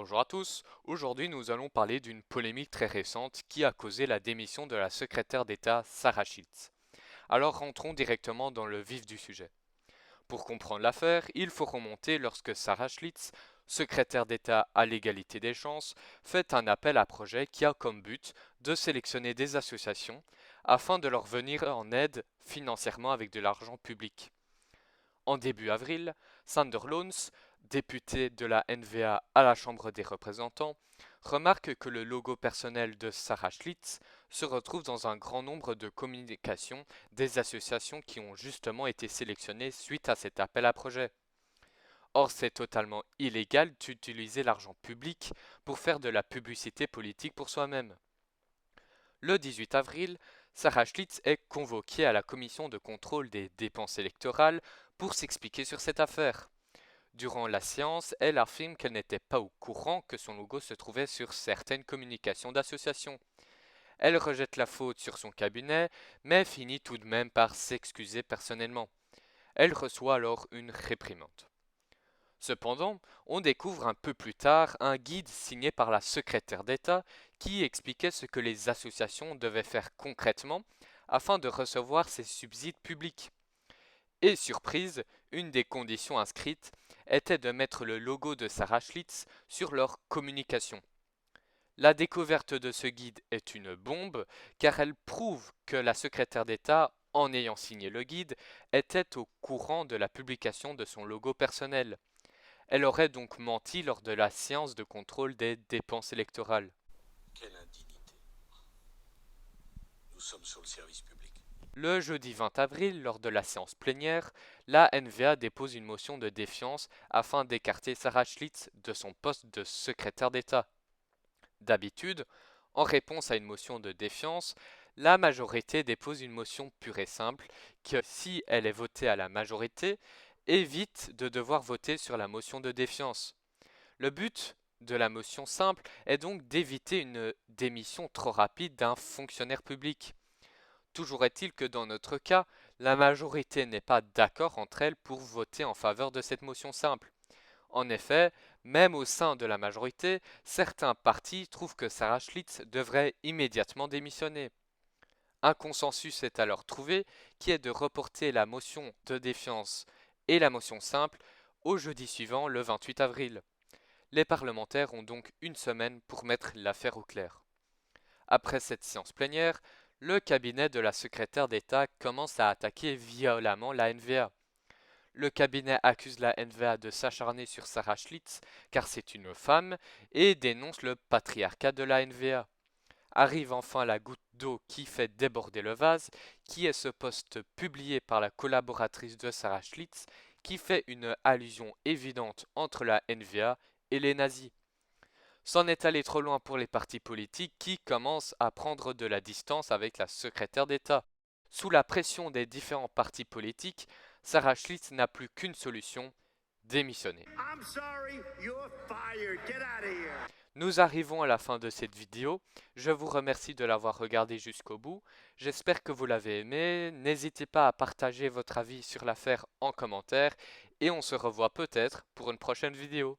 Bonjour à tous, aujourd'hui nous allons parler d'une polémique très récente qui a causé la démission de la secrétaire d'État Sarah Schultz. Alors rentrons directement dans le vif du sujet. Pour comprendre l'affaire, il faut remonter lorsque Sarah Schultz, secrétaire d'État à l'égalité des chances, fait un appel à projet qui a comme but de sélectionner des associations afin de leur venir en aide financièrement avec de l'argent public. En début avril, Sander Loons, député de la NVA à la Chambre des représentants, remarque que le logo personnel de Sarah Schlitz se retrouve dans un grand nombre de communications des associations qui ont justement été sélectionnées suite à cet appel à projet. Or, c'est totalement illégal d'utiliser l'argent public pour faire de la publicité politique pour soi-même. Le 18 avril, Sarah Schlitz est convoquée à la commission de contrôle des dépenses électorales pour s'expliquer sur cette affaire. Durant la séance, elle affirme qu'elle n'était pas au courant que son logo se trouvait sur certaines communications d'associations. Elle rejette la faute sur son cabinet, mais finit tout de même par s'excuser personnellement. Elle reçoit alors une réprimande. Cependant, on découvre un peu plus tard un guide signé par la secrétaire d'État qui expliquait ce que les associations devaient faire concrètement afin de recevoir ces subsides publics. Et surprise, une des conditions inscrites était de mettre le logo de Sarah Schlitz sur leur communication. La découverte de ce guide est une bombe car elle prouve que la secrétaire d'État, en ayant signé le guide, était au courant de la publication de son logo personnel. Elle aurait donc menti lors de la séance de contrôle des dépenses électorales. Quelle indignité. Nous sommes sur le service public. Le jeudi 20 avril, lors de la séance plénière, la NVA dépose une motion de défiance afin d'écarter Sarah Schlitz de son poste de secrétaire d'État. D'habitude, en réponse à une motion de défiance, la majorité dépose une motion pure et simple qui, si elle est votée à la majorité, évite de devoir voter sur la motion de défiance. Le but de la motion simple est donc d'éviter une démission trop rapide d'un fonctionnaire public. Toujours est-il que dans notre cas, la majorité n'est pas d'accord entre elles pour voter en faveur de cette motion simple. En effet, même au sein de la majorité, certains partis trouvent que Sarah Schlitz devrait immédiatement démissionner. Un consensus est alors trouvé qui est de reporter la motion de défiance et la motion simple au jeudi suivant, le 28 avril. Les parlementaires ont donc une semaine pour mettre l'affaire au clair. Après cette séance plénière, le cabinet de la secrétaire d'État commence à attaquer violemment la NVA. Le cabinet accuse la NVA de s'acharner sur Sarah Schlitz car c'est une femme et dénonce le patriarcat de la NVA. Arrive enfin la goutte d'eau qui fait déborder le vase, qui est ce post publié par la collaboratrice de Sarah Schlitz qui fait une allusion évidente entre la NVA et les nazis. C'en est allé trop loin pour les partis politiques qui commencent à prendre de la distance avec la secrétaire d'État. Sous la pression des différents partis politiques, Sarah Schlitz n'a plus qu'une solution, démissionner. Nous arrivons à la fin de cette vidéo. Je vous remercie de l'avoir regardé jusqu'au bout. J'espère que vous l'avez aimé. N'hésitez pas à partager votre avis sur l'affaire en commentaire et on se revoit peut-être pour une prochaine vidéo.